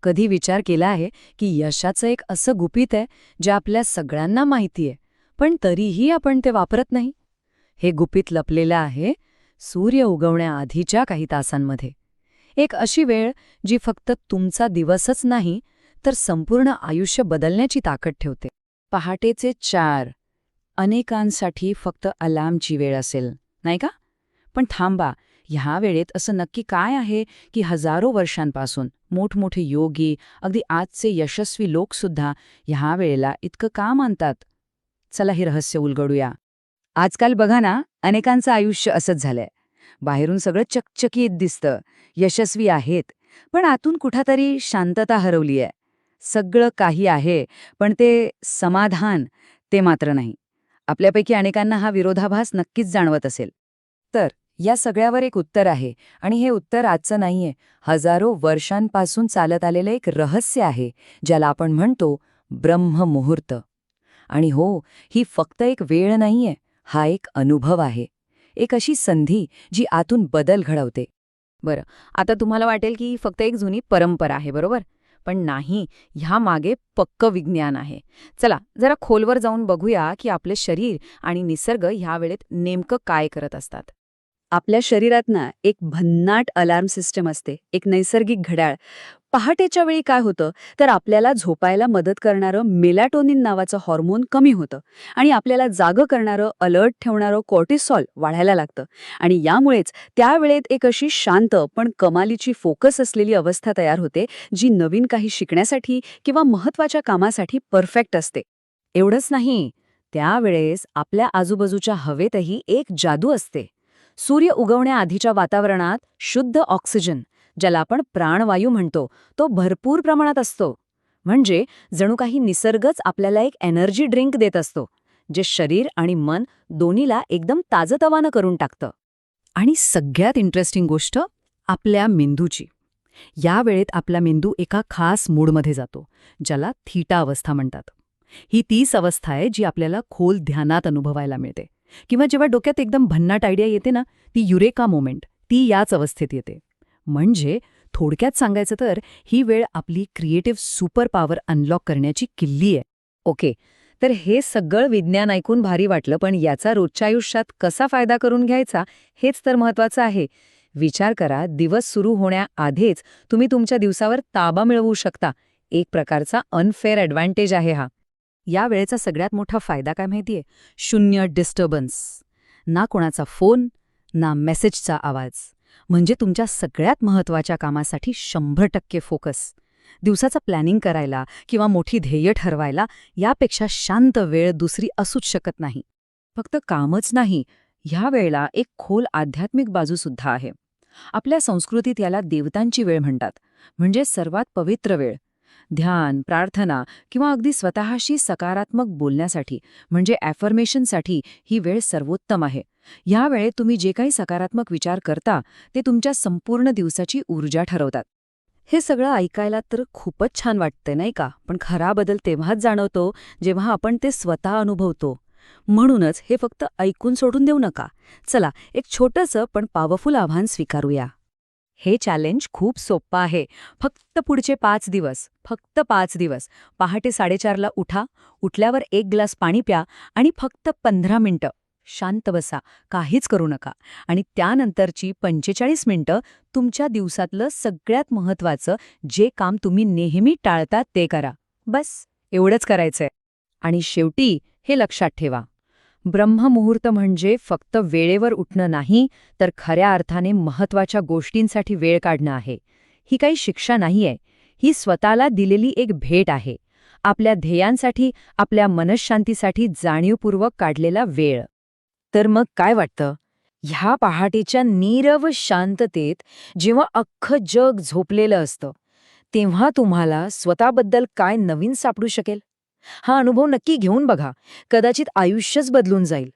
कधी विचार केला आहे की यशाचं एक असं गुपित आहे जे आपल्या सगळ्यांना माहिती आहे, पण तरीही आपण ते वापरत नाही? हे गुपित लपलेलं आहे सूर्य उगवण्याआधीच्या काही तासांमध्ये. एक अशी वेळ जी फक्त तुमचा दिवसच नाही तर संपूर्ण आयुष्य बदलण्याची ताकद ठेवते. पहाटेचे 4 अनेकांसाठी फक्त अलार्मची वेळ असेल, नाही का? पण थांबा, ह्या वेळेत असं नक्की काय आहे की हजारो वर्षांपासून मोठमोठे योगी, अगदी आजचे यशस्वी लोकसुद्धा ह्या वेळेला इतकं का मानतात? चला हे रहस्य उलगडूया. आजकाल बघा ना, अनेकांचं आयुष्य असंच झालंय. बाहेरून सगळं चकचकीत दिसतं, यशस्वी आहेत, पण आतून कुठेतरी शांतता हरवलीय. सगळं काही आहे, पण ते समाधान ते मात्र नाही. आपल्यापैकी अनेकांना हा विरोधाभास नक्कीच जाणवत असेल. तर या सगळ्यावर एक उत्तर आहे, आणि हे उत्तर आजचं नाहीये. हजारो वर्षांपासून चालत आलेलं एक रहस्य आहे, ज्याला आपण म्हणतो ब्रह्ममुहूर्त. आणि हो, ही फक्त एक वेळ नाहीये, हा एक अनुभव आहे. एक अशी संधी जी आतून बदल घडवते. बरं, आता तुम्हाला वाटेल की ही फक्त एक जुनी परंपरा आहे, बरोबर? पण नाही, ह्या मागे पक्कं विज्ञान आहे. चला जरा खोलवर जाऊन बघूया की आपले शरीर आणि निसर्ग ह्या वेळेत नेमकं काय करत असतात. आपल्या शरीरात ना एक भन्नाट अलार्म सिस्टम असते, एक नैसर्गिक घड्याळ. पहाटेच्या वेळी काय होतं, तर आपल्याला झोपायला मदत करणारं मेलॅटोनिन नावाचं हॉर्मोन कमी होतं आणि आपल्याला जागं करणारं, अलर्ट ठेवणारं कॉर्टिसॉल वाढायला लागतं. आणि यामुळेच त्यावेळेत एक अशी शांत पण कमालीची फोकस असलेली अवस्था तयार होते, जी नवीन काही शिकण्यासाठी किंवा महत्त्वाच्या कामासाठी परफेक्ट असते. एवढंच नाही, त्यावेळेस आपल्या आजूबाजूच्या हवेतही एक जादू असते. सूर्य उगवण्याआधीच्या वातावरणात शुद्ध ऑक्सिजन, ज्याला आपण प्राणवायू म्हणतो, तो भरपूर प्रमाणात असतो. म्हणजे जणू काही निसर्गच आपल्याला एक एनर्जी ड्रिंक देत असतो, जे शरीर आणि मन दोन्हीला एकदम ताजतवानं करून टाकतं. आणि सगळ्यात इंटरेस्टिंग गोष्ट आपल्या मेंदूची. या वेळेत आपला मेंदू एका खास मूडमध्ये जातो, ज्याला थीटा अवस्था म्हणतात. ही तीच अवस्था आहे जी आपल्याला खोल ध्यानात अनुभवायला मिळते, किंवा जेव्हा डोक्यात एकदम भन्नाट आयडिया येते ना, ती युरेका मोमेंट, ती याच अवस्थेत येते. म्हणजे थोडक्यात सांगायचं तर ही वेळ आपली क्रिएटिव्ह सुपर पॉवर अनलॉक करण्याची किल्ली आहे. ओके, तर हे सगळं विज्ञान ऐकून भारी वाटलं, पण याचा रोजच्या आयुष्यात कसा फायदा करून घ्यायचा हेच तर महत्वाचं आहे. विचार करा, दिवस सुरू होण्याआधीच तुम्ही तुमच्या दिवसावर ताबा मिळवू शकता. एक प्रकारचा अनफेअर ॲडव्हान्टेज आहे हा. या वेळेचा सगळ्यात मोठा फायदा काय माहितीये? शून्य डिस्टर्बन्स. ना कोणाचा फोन, ना मेसेजचा आवाज. म्हणजे तुमच्या सगळ्यात महत्त्वाच्या कामासाठी 100% फोकस. दिवसाचं प्लॅनिंग करायला किंवा मोठी ध्येय ठरवायला यापेक्षा शांत वेळ दुसरी असूच शकत नाही. फक्त कामच नाही, ह्या वेळेला एक खोल आध्यात्मिक बाजूसुद्धा आहे. आपल्या संस्कृतीत याला देवतांची वेळ म्हणतात, म्हणजे सर्वात पवित्र वेळ. ध्यान, प्रार्थना किंवा अगदी स्वतःशी सकारात्मक बोलण्यासाठी, म्हणजे ॲफर्मेशनसाठी ही वेळ सर्वोत्तम आहे. या वेळेत तुम्ही जे काही सकारात्मक विचार करता ते तुमच्या संपूर्ण दिवसाची ऊर्जा ठरवतात. हे सगळं ऐकायला तर खूपच छान वाटतंय, नाही का? पण खरा बदल तेव्हाच जाणवतो जेव्हा आपण ते स्वतः अनुभवतो. म्हणूनच हे फक्त ऐकून सोडून देऊ नका. चला एक छोटंसं पण पॉवरफुल आव्हान स्वीकारूया. हे चॅलेंज खूप सोपं आहे. फक्त पुढचे 5 दिवस, फक्त 5 दिवस पहाटे 4:30ला उठा, उठल्यावर 1 ग्लास पाणी प्या आणि फक्त 15 मिनिटं शांत बसा, काहीच करू नका. आणि त्यानंतरची 45 मिनिटं तुमच्या दिवसातलं सगळ्यात महत्त्वाचं जे काम तुम्ही नेहमी टाळता ते करा. बस एवढंच करायचंय. आणि शेवटी हे लक्षात ठेवा, ब्रह्ममुहूर्त म्हणजे फक्त वेळेवर उठणं नाही, तर खऱ्या अर्थाने महत्त्वाच्या गोष्टींसाठी वेळ काढणं आहे. ही काही शिक्षा नाहीये, ही स्वतःला दिलेली एक भेट आहे. आपल्या ध्येयांसाठी, आपल्या मनःशांतीसाठी जाणीवपूर्वक काढलेला वेळ. तर मग काय वाटतं? ह्या पहाटेच्या नीरव शांततेत जेव्हा अख्खं जग झोपलेलं असतं, तेव्हा तुम्हाला स्वतःबद्दल काय नवीन सापडू शकेल? हा अनुभव नक्की घेऊन बघा. कदाचित आयुष्यच बदलून जाईल.